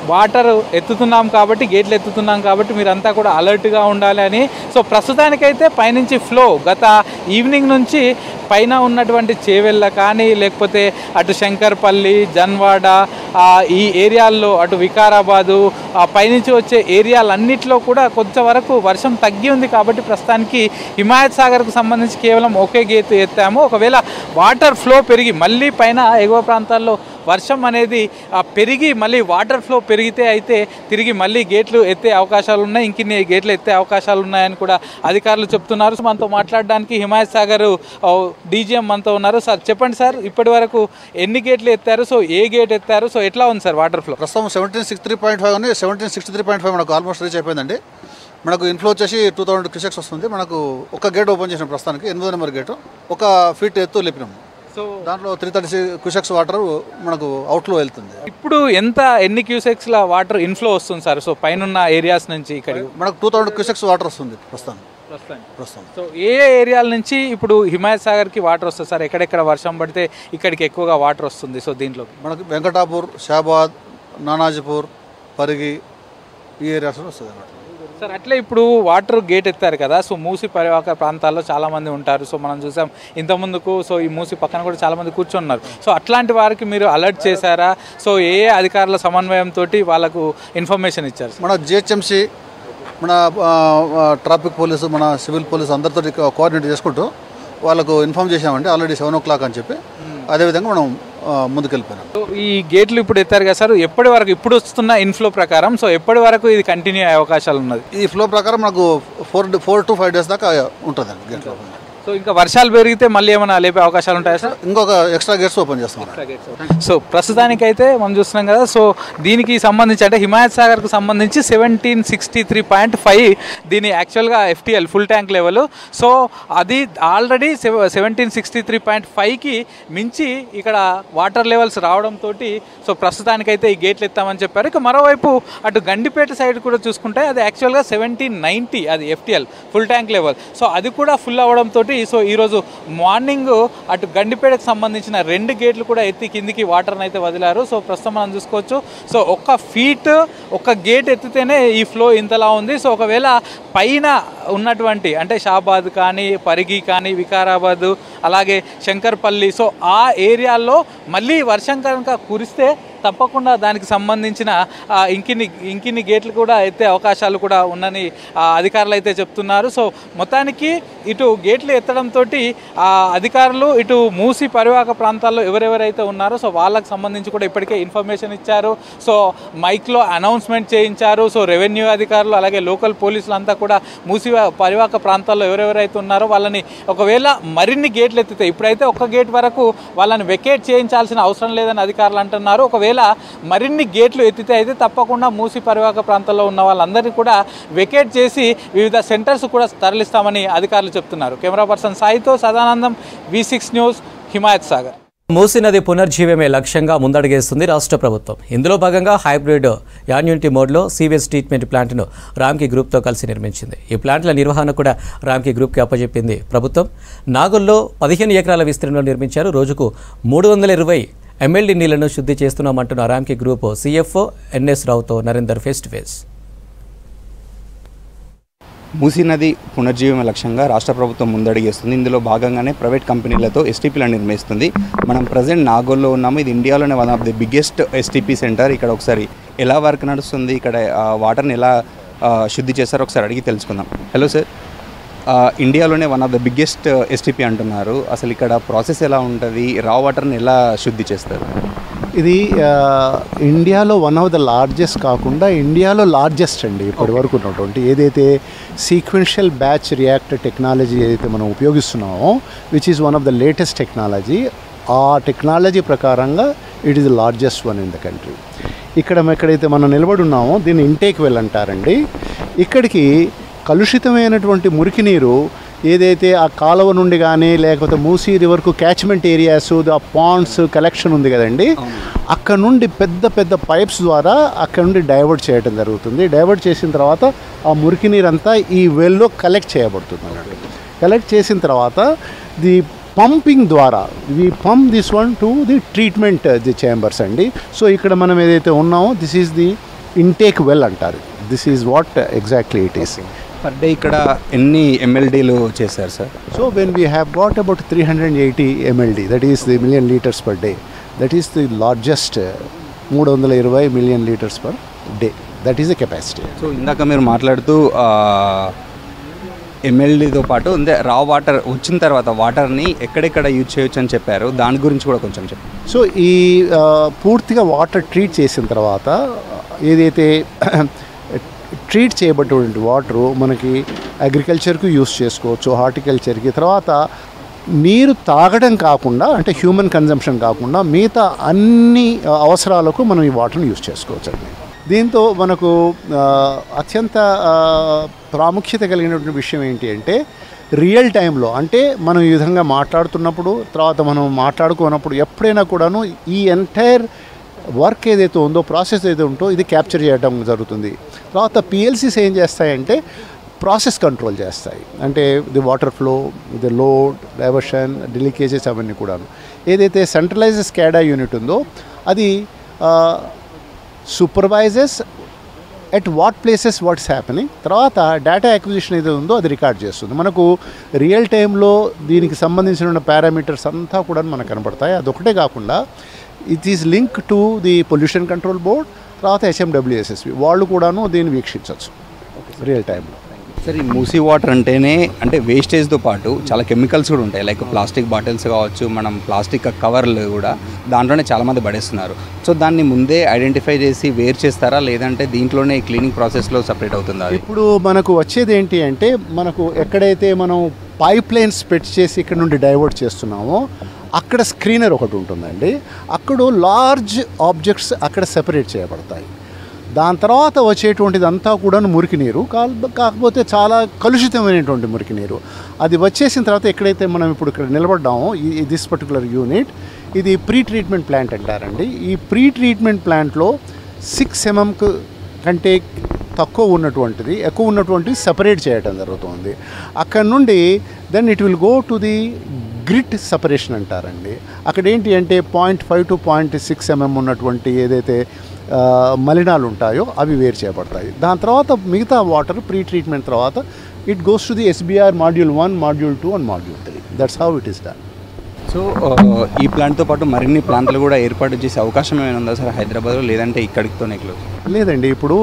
వాటర్ ఎత్తుతున్నాం కాబట్టి, గేట్లు ఎత్తుతున్నాం కాబట్టి మీరంతా కూడా అలర్ట్గా ఉండాలి అని. సో ప్రస్తుతానికైతే పైనుంచి ఫ్లో గత ఈవినింగ్ నుంచి పైన ఉన్నటువంటి చేవెళ్ళ కానీ, లేకపోతే అటు శంకర్పల్లి, జన్వాడ ఈ ఏరియాల్లో, అటు వికారాబాదు పైనుంచి వచ్చే ఏరియాలన్నింటిలో కూడా కొంతవరకు వర్షం తగ్గి ఉంది. కాబట్టి ప్రస్తుతానికి హిమాయత్ సాగర్కు సంబంధించి కేవలం ఒకే గేట్ ఎత్తాము. ఒకవేళ వాటర్ ఫ్లో పెరిగి మళ్ళీ పైన ఎగువ ప్రాంతాల్లో వర్షం అనేది పెరిగి మళ్ళీ వాటర్ ఫ్లో పెరిగితే అయితే తిరిగి మళ్ళీ గేట్లు ఎత్తే అవకాశాలు ఉన్నాయి, ఇంకిన్ని గేట్లు ఎత్తే అవకాశాలు ఉన్నాయని కూడా అధికారులు చెప్తున్నారు. మనతో మాట్లాడడానికి హిమాయత్ సాగర్ DGM మనతో ఉన్నారు. సార్ చెప్పండి సార్, ఇప్పటి వరకు ఎన్ని గేట్లు ఎత్తారు? సో ఏ గేట్ ఎత్తారు? సో ఎట్లా ఉంది సార్ వాటర్ ఫ్లో? ప్రస్తుతం 1763.5 అని 1763.5 మనకు ఆల్మోస్ట్ రీచ్ అయిపోయిందండి. మనకు ఇన్ఫ్లో వచ్చేసి 2000 క్యూసెక్స్ వస్తుంది. మనకు ఒక గేట్ ఓపెన్ చేసిన ప్రస్తుతానికి 8th నంబర్ గేటు 1 ఫీట్ ఎత్తు లేపినాము. సో దాంట్లో 336 క్యూసెక్స్ వాటర్ మనకు అవుట్లో వెళ్తుంది. ఇప్పుడు ఎన్ని క్యూసెక్స్ల వాటర్ ఇన్ఫ్లో వస్తుంది సార్? సో పైన ఏరియాస్ నుంచి ఇక్కడ మనకు 2000 క్యూసెక్స్ వాటర్ వస్తుంది ప్రస్తుతం. సో ఏ ఏరియాల నుంచి ఇప్పుడు హిమాయత్ సాగర్కి వాటర్ వస్తుంది సార్? ఎక్కడెక్కడ వర్షం పడితే ఇక్కడికి ఎక్కువగా వాటర్ వస్తుంది? సో దీంట్లో మనకు వెంకటాపూర్, షాబాద్, నానాజీపూర్, పరిగి ఈ ఏరియాస్లో వస్తుంది అన్నమాట సార్. అట్లే ఇప్పుడు వాటర్ గేట్ ఎత్తారు కదా, సో మూసి పరివాహక ప్రాంతాల్లో చాలామంది ఉంటారు. సో మనం చూసాం ఇంతకుముందుకు, సో ఈ మూసి పక్కన కూడా చాలామంది కూర్చున్నారు. సో అట్లాంటి వారికి మీరు అలర్ట్ చేశారా? సో ఏ అధికారుల సమన్వయంతో వాళ్ళకు ఇన్ఫర్మేషన్ ఇచ్చారు? మన GHMC, మన ట్రాఫిక్ పోలీసు, మన సివిల్ పోలీసు అందరితో కోఆర్డినేట్ చేసుకుంటూ వాళ్ళకు ఇన్ఫార్మ్ చేసామండి ఆల్రెడీ 7 o'clock అని చెప్పి. అదేవిధంగా మనం ముందుకెళ్ళిపోయినాం. సో ఈ గేట్లు ఇప్పుడు ఎత్తారు కదా సార్, ఎప్పటి వరకు ఇప్పుడు వస్తున్న ఇన్ఫ్లో ప్రకారం సో ఎప్పటి వరకు ఇది కంటిన్యూ అయ్యే అవకాశాలు ఉన్నది? ఈ ఫ్లో ప్రకారం మనకు 4 to 5 days దాకా ఉంటుందండి గేట్లో. సో ఇంకా వర్షాలు పెరిగితే మళ్ళీ ఏమైనా లేపే అవకాశాలు ఉంటాయా సార్? ఇంకొక ఎక్స్ట్రా గేట్స్ ఓపెన్ చేస్తాం. సో ప్రస్తుతానికైతే మనం చూస్తున్నాం కదా, సో దీనికి సంబంధించి అంటే హిమాయత్ సాగర్కు సంబంధించి 1763.5 దీని యాక్చువల్గా FTL full tank level. So అది ఆల్రెడీ 1763.5కి మించి ఇక్కడ వాటర్ లెవెల్స్ రావడంతో సో ప్రస్తుతానికైతే ఈ గేట్లు ఎత్తామని చెప్పారు. ఇక మరోవైపు అటు గండిపేట సైడ్ కూడా చూసుకుంటే అది యాక్చువల్గా 1790 అది FTL full tank level. So అది కూడా ఫుల్ అవ్వడంతో సో ఈరోజు మార్నింగ్ అటు గండిపేటకు సంబంధించిన 2 గేట్లు కూడా ఎత్తి కిందికి వాటర్ని అయితే వదిలారు. సో ప్రస్తుతం మనం చూసుకోవచ్చు, సో 1 ఫీట్ 1 గేట్ ఎత్తితేనే ఈ ఫ్లో ఇంతలా ఉంది. సో ఒకవేళ పైన ఉన్నటువంటి అంటే షాబాద్ కానీ, పరిగి కానీ, వికారాబాద్, అలాగే శంకర్పల్లి, సో ఆ ఏరియాల్లో మళ్ళీ వర్షం కనుక కురిస్తే తప్పకుండా దానికి సంబంధించిన ఇంకిన్ని గేట్లు కూడా ఎత్తే అవకాశాలు కూడా ఉన్నని అధికారులు అయితే చెప్తున్నారు. సో మొత్తానికి ఇటు గేట్లు ఎత్తడంతో అధికారులు ఇటు మూసి పరివాహక ప్రాంతాల్లో ఎవరెవరైతే ఉన్నారో సో వాళ్ళకి సంబంధించి కూడా ఇప్పటికే ఇన్ఫర్మేషన్ ఇచ్చారు. సో మైక్లో అనౌన్స్మెంట్ చేయించారు. సో రెవెన్యూ అధికారులు అలాగే లోకల్ పోలీసులు అంతా కూడా మూసి పరివాహక ప్రాంతాల్లో ఎవరెవరైతే ఉన్నారో వాళ్ళని ఒకవేళ మరిన్ని గేట్లు ఎత్తితే, ఇప్పుడైతే 1 గేట్ వరకు వాళ్ళని వెకేట్ చేయించాల్సిన అవసరం లేదని అధికారులు అంటున్నారు. ఒకవేళ ఒకవేళ మరిన్ని గేట్లు ఎత్తితే అయితే తప్పకుండా మూసి పరివాహక ప్రాంతాల్లో ఉన్న వాళ్ళందరినీ కూడా వెకేట్ చేసి వివిధ సెంటర్స్ కూడా తరలిస్తామని అధికారులు చెప్తున్నారు. కెమెరా పర్సన్ సాయితో సదానందం, V6 న్యూస్, హిమాయత్ సాగర్. మూసీ నది పునర్జీవమే లక్ష్యంగా ముందడుగేస్తుంది రాష్ట్ర ప్రభుత్వం. ఇందులో భాగంగా హైబ్రిడ్ యాన్యునిటీ మోడ్లో సీవేజ్ ట్రీట్మెంట్ ప్లాంట్ను రామ్కీ గ్రూప్తో కలిసి నిర్మించింది. ఈ ప్లాంట్ల నిర్వహణ కూడా రామ్కీ గ్రూప్కి అప్పచెప్పింది ప్రభుత్వం. నాగోల్లో 15 ఎకరాల విస్తీర్ణంలో నిర్మించారు. రోజుకు 320 MLD నీళ్లను శుద్ధి చేస్తున్నామంటున్న రామ్కీ గ్రూప్ CFO NS రావుతో Narender face to face. Musi నది పునర్జీవన లక్ష్యంగా రాష్ట్ర ప్రభుత్వం ముందడుగేస్తుంది. ఇందులో భాగంగానే ప్రైవేట్ కంపెనీలతో STPలను నిర్మిస్తుంది. మనం ప్రజెంట్ నాగోల్లో ఉన్నాము. ఇది ఇండియాలోనే one of the biggest STP centre. ఇక్కడ ఒకసారి ఎలా వర్క్ నడుస్తుంది, ఇక్కడ వాటర్ని ఎలా శుద్ధి చేస్తారో ఒకసారి అడిగి తెలుసుకుందాం. హలో సార్, ఇండియాలోనే one of the biggest STP అంటున్నారు. అసలు ఇక్కడ ప్రాసెస్ ఎలా ఉంటుంది, రా వాటర్ని ఎలా శుద్ధి చేస్తారు? ఇది ఇండియాలో వన్ ఆఫ్ ద లార్జెస్ట్ కాకుండా ఇండియాలో లార్జెస్ట్ అండి ఇప్పటి వరకు ఉన్నటువంటి ఏదైతే సీక్వెన్షియల్ బ్యాచ్ రియాక్టర్ టెక్నాలజీ ఏదైతే మనం ఉపయోగిస్తున్నామో, which is one of the latest technology. ఆ టెక్నాలజీ ప్రకారంగా it is the largest one in the country. ఎక్కడైతే మనం నిలబడి ఉన్నామో దీన్ని ఇంటేక్ వెల్ అంటారండి. ఇక్కడికి కలుషితమైనటువంటి మురికి నీరు ఏదైతే ఆ కాలువ నుండి కానీ లేకపోతే మూసీ రివర్కు క్యాచ్మెంట్ ఏరియాస్, ఆ పాండ్స్ కలెక్షన్ ఉంది కదండి, అక్కడ నుండి పెద్ద పెద్ద పైప్స్ ద్వారా అక్కడ నుండి డైవర్ట్ చేయడం జరుగుతుంది. డైవర్ట్ చేసిన తర్వాత ఆ మురికి నీరు అంతా ఈ వెల్లో కలెక్ట్ చేయబడుతుంది అన్నట్టు. కలెక్ట్ చేసిన తర్వాత ది పంపింగ్ ద్వారా pump this one to the treatment the chambers అండి. సో ఇక్కడ మనం ఏదైతే ఉన్నామో this is the intake well అంటారు. This is what exactly it is. Per day ఇక్కడ ఎన్ని MLDలు చేశారు sir? So when we have got about 380 MLD, that is the million liters per day. That is the largest 320 million liters per day. That is the capacity. So ఇందాక మీరు మాట్లాడుతూ MLDతో పాటు రా water వచ్చిన తర్వాత వాటర్ని ఎక్కడెక్కడ యూజ్ చేయొచ్చు అని చెప్పారు. దాని గురించి కూడా కొంచెం చెప్పండి. సో ఈ పూర్తిగా వాటర్ ట్రీట్ చేసిన తర్వాత ఏదైతే ట్రీట్ చేయబడినటువంటి వాటరు మనకి అగ్రికల్చర్కి యూస్ చేసుకోవచ్చు, హార్టికల్చర్కి. తర్వాత నీరు తాగడం కాకుండా అంటే హ్యూమన్ కన్జంప్షన్ కాకుండా మిగతా అన్ని అవసరాలకు మనం ఈ వాటర్ని యూస్ చేసుకోవచ్చు అండి. దీంతో మనకు అత్యంత ప్రాముఖ్యత కలిగినటువంటి విషయం ఏంటి అంటే రియల్ టైంలో అంటే మనం ఈ విధంగా మాట్లాడుతున్నప్పుడు తర్వాత మనం మాట్లాడుకున్నప్పుడు ఎప్పుడైనా కూడాను ఈ ఎంటైర్ వర్క్ ఏదైతే ఉందో ప్రాసెస్ ఏదైతే ఉందో ఇది క్యాప్చర్ చేయడం జరుగుతుంది. తర్వాత PLCs ఏం చేస్తాయంటే ప్రాసెస్ కంట్రోల్ చేస్తాయి. అంటే the water flow, the load, diversion, leakages అవన్నీ కూడాను. ఏదైతే సెంట్రలైజ్డ్ SCADA యూనిట్ ఉందో అది supervises at what places what's happening. తర్వాత డేటా అక్విజిషన్ ఏదో ఉందో అది రికార్డ్ చేస్తుంది. మనకు రియల్ టైంలో దీనికి సంబంధించిన పారామీటర్స్ అంతా కూడా మనకు కనపడతాయి. అదొకటే కాకుండా it is link to the pollution control board, తర్వాత HMWSSB వాళ్ళు కూడాను దీన్ని వీక్షించవచ్చు రియల్ టైంలో. సరే, మూసీ వాటర్ అంటేనే అంటే వేస్టేజ్తో పాటు చాలా కెమికల్స్ కూడా ఉంటాయి. లైక్ ప్లాస్టిక్ బాటిల్స్ కావచ్చు, మనం ప్లాస్టిక్ కవర్లు కూడా దాంట్లోనే చాలామంది పడేస్తున్నారు. సో దాన్ని ముందే ఐడెంటిఫై చేసి వేరు చేస్తారా, లేదంటే దీంట్లోనే క్లీనింగ్ ప్రాసెస్లో సపరేట్ అవుతుందా? ఇప్పుడు మనకు వచ్చేది ఏంటి అంటే మనకు ఎక్కడైతే మనం పైప్ లైన్స్ పెట్టి చేసి ఇక్కడ నుండి డైవర్ట్ చేస్తున్నామో అక్కడ స్క్రీనర్ ఒకటి ఉంటుందండి. అక్కడ లార్జ్ ఆబ్జెక్ట్స్ అక్కడ సెపరేట్ చేయబడతాయి. దాని తర్వాత వచ్చేటువంటిది అంతా కూడా మురికి నీరు, కాకపోతే చాలా కలుషితమైనటువంటి మురికి నీరు. అది వచ్చేసిన తర్వాత ఎక్కడైతే మనం ఇప్పుడు ఇక్కడ నిలబడ్డామో ఈ దిస్ పర్టికులర్ యూనిట్ ఇది ప్రీ ట్రీట్మెంట్ ప్లాంట్ అంటారండి. ఈ ప్రీ ట్రీట్మెంట్ ప్లాంట్లో 6 mm కంటే తక్కువ ఉన్నటువంటిది ఎక్కువ ఉన్నటువంటిది సపరేట్ చేయడం జరుగుతుంది. అక్కడ నుండి then it will go to the grit separation అంటారండి. అక్కడ ఏంటి అంటే 0.5 to 0.6 mm ఉన్నటువంటి ఏదైతే మలినాలు ఉంటాయో అవి వేరు చేయబడతాయి. దాని తర్వాత మిగతా వాటర్ ప్రీ ట్రీట్మెంట్ తర్వాత it goes to the SBR Module 1, Module 2 and Module 3. That's how it is done. So ఈ ప్లాంట్తో పాటు మరిన్ని ప్లాంట్లు కూడా ఏర్పాటు చేసే అవకాశం ఏమైనా ఉందా సార్ హైదరాబాద్లో, లేదంటే ఇక్కడితోనే క్లోజ్? లేదండి, ఇప్పుడు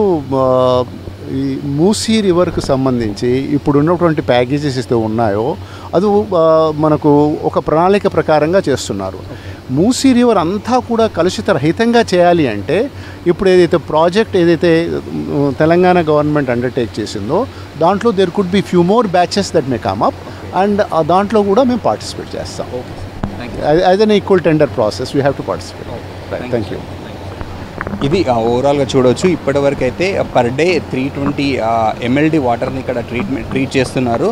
ఈ మూసీ రివర్కు సంబంధించి ఇప్పుడు ఉన్నటువంటి ప్యాకేజెస్ అయితే ఉన్నాయో అది మనకు ఒక ప్రణాళిక ప్రకారంగా చేస్తున్నారు. మూసీ రివర్ అంతా కూడా కలుషిత రహితంగా చేయాలి అంటే ఇప్పుడు ఏదైతే ప్రాజెక్ట్ ఏదైతే తెలంగాణ గవర్నమెంట్ అండర్టేక్ చేసిందో దాంట్లో there could be few more batches that may come up and దాంట్లో కూడా మేము పార్టిసిపేట్ చేస్తాం. As an equal tender process we have to participate. Thank you. ఇది ఓవరాల్గా చూడవచ్చు. ఇప్పటివరకు అయితే పర్ డే 320 mld వాటర్ని ఇక్కడ ట్రీట్ చేస్తున్నారు.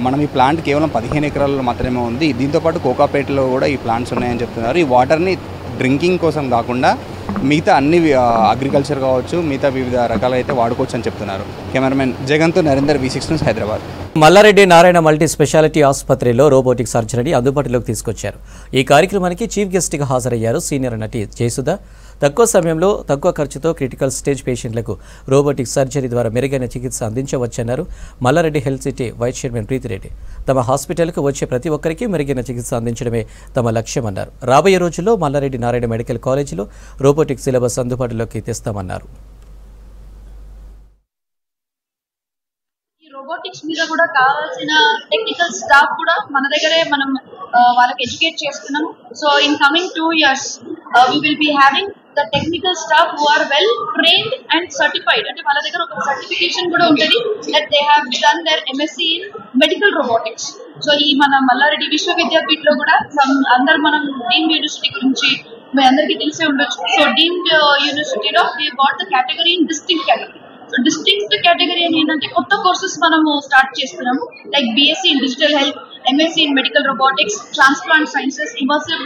మనం ఈ ప్లాంట్ కేవలం 15 ఎకరాల్లో మాత్రమే ఉంది. దీంతోపాటు కోకాపేటలో కూడా ఈ ప్లాంట్స్ ఉన్నాయని చెప్తున్నారు. ఈ వాటర్ని డ్రింకింగ్ కోసం కాకుండా మిగతా అన్ని అగ్రికల్చర్ కావచ్చు, మిగతా వివిధ రకాలు అయితే వాడుకోవచ్చు అని చెప్తున్నారు. కెమెరామెన్ జగన్తో Narender, V6 news, Hyderabad. Malla Reddy Narayana multi speciality ఆసుపత్రిలో రోబోటిక్ సర్జరీని అందుబాటులోకి తీసుకొచ్చారు. ఈ కార్యక్రమానికి చీఫ్ గెస్ట్గా హాజరయ్యారు సీనియర్ నటి జయసుధ. తక్కువ సమయంలో తక్కువ ఖర్చుతో క్రిటికల్ స్టేజ్ పేషెంట్లకు రోబోటిక్ సర్జరీ ద్వారా మెరుగైన చికిత్స అందించవచ్చన్నారు Mallareddy health city vice chairman Preethi Reddy. తమ హాస్పిటల్కు వచ్చే ప్రతి ఒక్కరికి మెరుగైన చికిత్స అందించడమే తమ లక్ష్యమన్నారు. రాబోయే రోజుల్లో మల్లారెడ్డి నారాయణ మెడికల్ కాలేజీలో రోబోటిక్ సిలబస్ అందుబాటులోకి తెస్తామన్నారు. రోబోటిక్స్ మీద కూడా కావాల్సిన టెక్నికల్ స్టాఫ్ కూడా మన దగ్గరే మనం వాళ్ళకి ఎడ్యుకేట్ చేస్తున్నాం. So in coming 2 years we will be having the technical staff who are well trained and certified. అంటే వాళ్ళ దగ్గర ఒక సర్టిఫికేషన్ కూడా ఉంటుంది that they have done their MSc in medical robotics. So ఈ మన మల్లారెడ్డి విశ్వవిద్యాపీఠ్ లో కూడా అందరు మనం డీమ్డ్ యూనివర్సిటీ గురించి మీ అందరికీ తెలిసే ఉండొచ్చు. సో డీమ్డ్ యూనివర్సిటీలో we got the category in distinct category. So distinct category అని ఏంటంటే కొత్త కోర్సెస్ మనము స్టార్ట్ చేస్తున్నాము. Like BSc in digital health, MSc in medical robotics, transplant sciences, immersive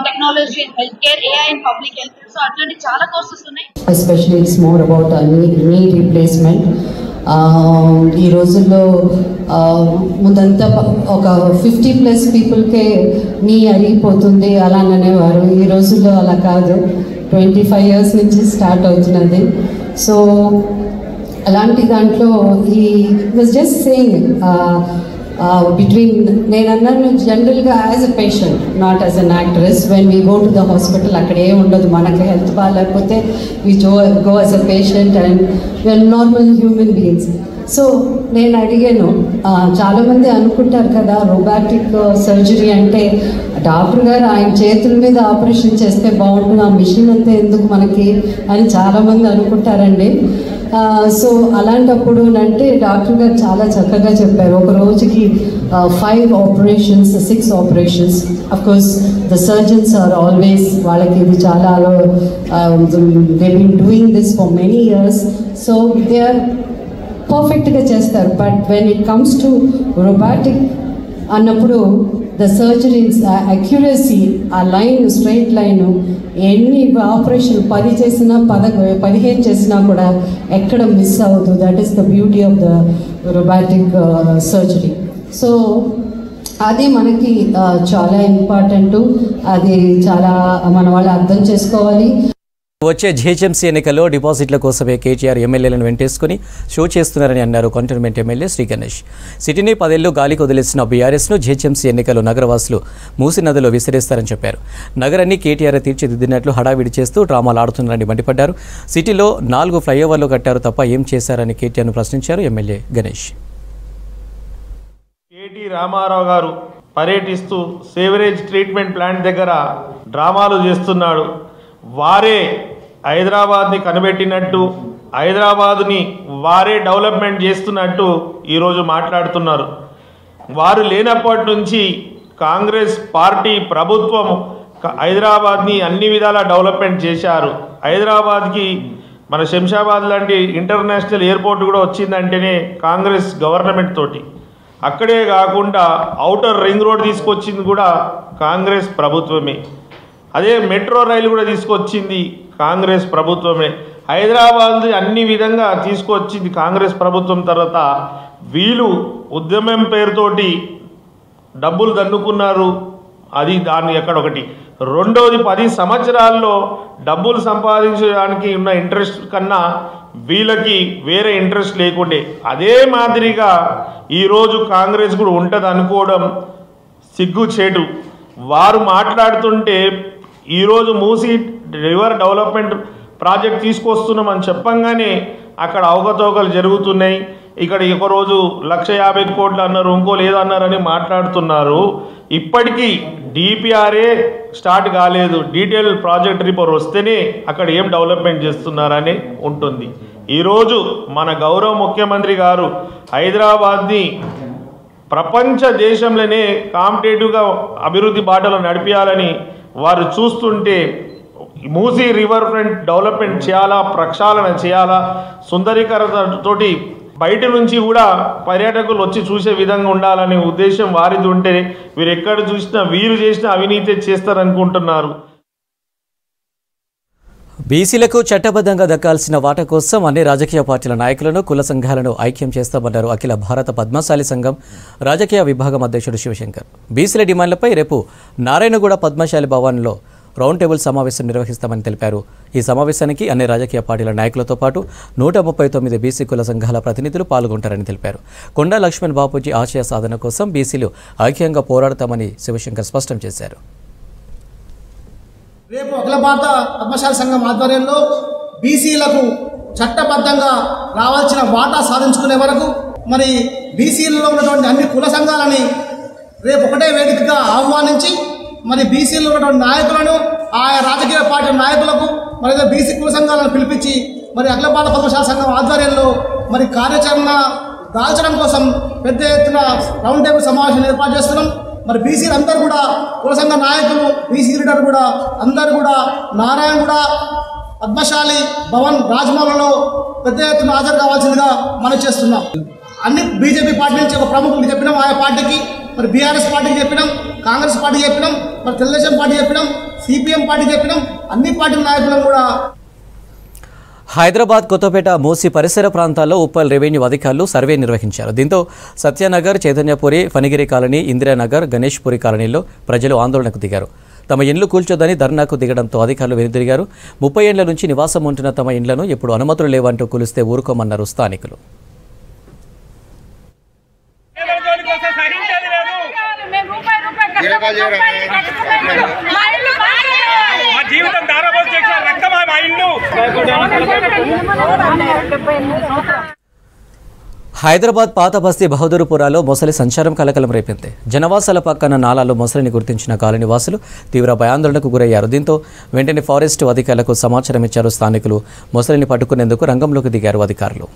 technology in healthcare, AI in public health. So అట్లాంటి చాలా courses ఉన్నాయి. Especially it's more about knee replacement. ఈ రోజుల్లో ముందంతా ఒక 50+ పీపుల్కే నీ అరిగిపోతుంది అలా అనేవారు. ఈ రోజుల్లో అలా కాదు, 25 years నుంచి స్టార్ట్ అవుతున్నది. సో అలాంటి దాంట్లో ఈ వాజ్ జస్ట్ సేయింగ్ బిట్వీన్ నేను అన్నాను జనరల్గా as a patient, not as an actress. When we go to the hospital అక్కడ ఏం ఉండదు, మనకి హెల్త్ బాగాలేకపోతే we go as a patient and we are normal human beings. So నేను అడిగాను, చాలామంది అనుకుంటారు కదా రోబాటిక్ సర్జరీ అంటే డాక్టర్ గారు ఆయన చేతుల మీద ఆపరేషన్ చేస్తే బాగుంటుంది, ఆ మిషన్ అంతా ఎందుకు మనకి అని చాలామంది అనుకుంటారండి. సో అలాంటప్పుడు అంటే డాక్టర్ గారు చాలా చక్కగా చెప్పారు, ఒక రోజుకి 5 operations, 6 operations. Of course the surgeons are always వాళ్ళకి ఇది చాలా they've been doing this for many years, so they are పర్ఫెక్ట్గా చేస్తారు. But when it comes to robotic అన్నప్పుడు ద సర్జరీస్ అక్యురసీ, ఆ లైన్ స్ట్రైట్ లైన్, ఎన్ని ఆపరేషన్ 10 చేసినా 15 చేసినా కూడా ఎక్కడ మిస్ అవ్వదు. That is the beauty of the robotic surgery. So అది మనకి చాలా ఇంపార్టెంట్, అది చాలా మన వాళ్ళు అర్థం చేసుకోవాలి. వచ్చే జిహెచ్ఎంసీ ఎన్నికల్లో డిపాజిట్ల కోసమే కేటీఆర్ ఎమ్మెల్యేలను వెంటేసుకుని షో చేస్తున్నారని అన్నారు కంటోన్మెంట్ ఎమ్మెల్యే శ్రీ గణేష్. సిటీని 10 ఏళ్లు గాలికి వదిలేసిన బీఆర్ఎస్ను జిహెచ్ఎంసీ ఎన్నికల్లో నగరవాసులు మూసి నదిలో విసిరేస్తారని చెప్పారు. నగరాన్ని కేటీఆర్ తీర్చిదిద్దినట్లు హడావిడి చేస్తూ డ్రామాలు ఆడుతున్నారని మండిపడ్డారు. సిటీలో 4 ఫ్లైఓవర్లు కట్టారు తప్ప ఏం చేశారని కేటీఆర్ను ప్రశ్నించారు ఎమ్మెల్యే గణేష్. కేటీ రామారావు గారు పర్యటిస్తూ సేవరేజ్ ట్రీట్మెంట్ ప్లాంట్ దగ్గర డ్రామాలు చేస్తున్నాడు. వారే హైదరాబాద్ని కనిపెట్టినట్టు, హైదరాబాద్ని వారే డెవలప్మెంట్ చేస్తున్నట్టు ఈరోజు మాట్లాడుతున్నారు. వారు లేనప్పటి నుంచి కాంగ్రెస్ పార్టీ ప్రభుత్వం హైదరాబాద్ని అన్ని విధాలా డెవలప్మెంట్ చేశారు. హైదరాబాద్కి మన శంషాబాద్ లాంటి ఇంటర్నేషనల్ ఎయిర్పోర్ట్ కూడా వచ్చిందంటేనే కాంగ్రెస్ గవర్నమెంట్ తోటి. అక్కడే కాకుండా ఔటర్ రింగ్ రోడ్ తీసుకొచ్చింది కూడా కాంగ్రెస్ ప్రభుత్వమే. అదే మెట్రో రైలు కూడా తీసుకొచ్చింది కాంగ్రెస్ ప్రభుత్వమే. హైదరాబాద్ అన్ని విధంగా తీసుకొచ్చింది కాంగ్రెస్ ప్రభుత్వం. తర్వాత వీళ్ళు ఉద్యమం పేరుతోటి డబ్బులు దండుకున్నారు. అది దాన్ని ఎక్కడొకటి. రెండోది 10 సంవత్సరాల్లో డబ్బులు సంపాదించడానికి ఉన్న ఇంట్రెస్ట్ కన్నా వీళ్ళకి వేరే ఇంట్రెస్ట్ లేకుండే. అదే మాదిరిగా ఈరోజు కాంగ్రెస్ కూడా ఉంటుంది అనుకోవడం సిగ్గుచేటు. వారు మాట్లాడుతుంటే ఈరోజు మూసీ రివర్ డెవలప్మెంట్ ప్రాజెక్ట్ తీసుకొస్తున్నామని చెప్పంగానే అక్కడ అవకతవకలు జరుగుతున్నాయి. ఇక్కడ ఒకరోజు 150 కోట్లు అన్నారు, ఇంకో లేదన్నారని మాట్లాడుతున్నారు. ఇప్పటికీ డిపిఆర్ఏ స్టార్ట్ కాలేదు. డీటెయిల్ ప్రాజెక్ట్ రిపోర్ట్ వస్తేనే అక్కడ ఏం డెవలప్మెంట్ చేస్తున్నారని ఉంటుంది. ఈరోజు మన గౌరవ ముఖ్యమంత్రి గారు హైదరాబాద్ని ప్రపంచ దేశంలోనే కాంపిటేటివ్గా అభివృద్ధి బాటలో నడిపించాలని వారు చూస్తుంటే మూసీ రివర్ ఫ్రంట్ డెవలప్మెంట్ చేయాలా, ప్రక్షాళన చేయాలా, సుందరీకరణతోటి బయట నుంచి కూడా పర్యాటకులు వచ్చి చూసే విధంగా ఉండాలనే ఉద్దేశం వారిది ఉంటే వీరు ఎక్కడ చూసినా వీరు చేసిన అవినీతి చేస్తారనుకుంటున్నారు. బీసీలకు చట్టబద్ధంగా దక్కాల్సిన వాటా కోసం అన్ని రాజకీయ పార్టీల నాయకులను కుల సంఘాలను ఐక్యం చేస్తామన్నారు అఖిల భారత పద్మశాలి సంఘం రాజకీయ విభాగం అధ్యక్షుడు శివశంకర్. బీసీల డిమాండ్లపై రేపు నారాయణగూడ పద్మశాలి భవన్లో రౌండ్ టేబుల్ సమావేశం నిర్వహిస్తామని తెలిపారు. ఈ సమావేశానికి అన్ని రాజకీయ పార్టీల నాయకులతో పాటు 139 బీసీ కుల సంఘాల ప్రతినిధులు పాల్గొంటారని తెలిపారు. కొండా లక్ష్మణ్ బాపూజీ ఆశయ సాధన కోసం బీసీలు ఐక్యంగా పోరాడతామని శివశంకర్ స్పష్టం చేశారు. రేపు అఖిల భారత పద్మశాలి సంఘం ఆధ్వర్యంలో బీసీలకు చట్టబద్ధంగా రావాల్సిన వాటా సాధించుకునే వరకు మరి బీసీలలో ఉన్నటువంటి అన్ని కుల సంఘాలని రేపు ఒకటే వేదికగా ఆహ్వానించి మరి బీసీలో ఉన్నటువంటి నాయకులను ఆయా రాజకీయ పార్టీ నాయకులకు మరి బీసీ కుల సంఘాలను పిలిపించి మరి అఖిల భారత పద్మశాలి సంఘం ఆధ్వర్యంలో మరి కార్యాచరణ దాల్చడం కోసం పెద్ద ఎత్తున రౌండ్ టేబుల్ సమావేశం ఏర్పాటు చేస్తున్నాం. మరి బీసీలు అందరూ కూడా కుల సంఘ నాయకులు, బీసీ లీడర్ కూడా అందరూ కూడా నారాయణగూడ పద్మశాలి భవన్ రాజ్మహల్లో పెద్ద ఎత్తున హాజరు కావాల్సిందిగా మనం చేస్తున్నాం. అన్ని బీజేపీ పార్టీ నుంచి ఒక ప్రముఖులకు చెప్పినాం, ఆయా పార్టీకి మరి బీఆర్ఎస్ పార్టీకి చెప్పినాం, కాంగ్రెస్ పార్టీ చెప్పినాం, మరి తెలుగుదేశం పార్టీ చెప్పినాం, సిపిఎం పార్టీ చెప్పినాం, అన్ని పార్టీల నాయకులను కూడా. హైదరాబాద్ కొత్తపేట మూసి పరిసర ప్రాంతాల్లో ఉప్పల్ రెవెన్యూ అధికారులు సర్వే నిర్వహించారు. దీంతో సత్యనగర్, చైతన్యపురి, ఫణిగిరి కాలనీ, ఇందిరానగర్, గణేష్పురి కాలనీల్లో ప్రజలు ఆందోళనకు దిగారు. తమ ఇండ్లు కూల్చొద్దని ధర్నాకు దిగడంతో అధికారులు వెనుదిరిగారు. 30 ఏళ్ల నుంచి నివాసం ఉంటున్న తమ ఇండ్లను ఎప్పుడు అనుమతులు లేవంటూ కూలిస్తే ఊరుకోమన్నారు స్థానికులు. హైదరాబాద్ పాత బస్తీ బహదూర్పురాలో మొసలి సంచారం కలకలం రేపింది. జనవాసాల పక్కన నాలాలో మొసలిని గుర్తించిన కాలనీవాసులు తీవ్ర భయాందోళనకు గురయ్యారు. దీంతో వెంటనే ఫారెస్ట్ అధికారులకు సమాచారం ఇచ్చారు స్థానికులు. మొసలిని పట్టుకునేందుకు రంగంలోకి దిగారు అధికారులు.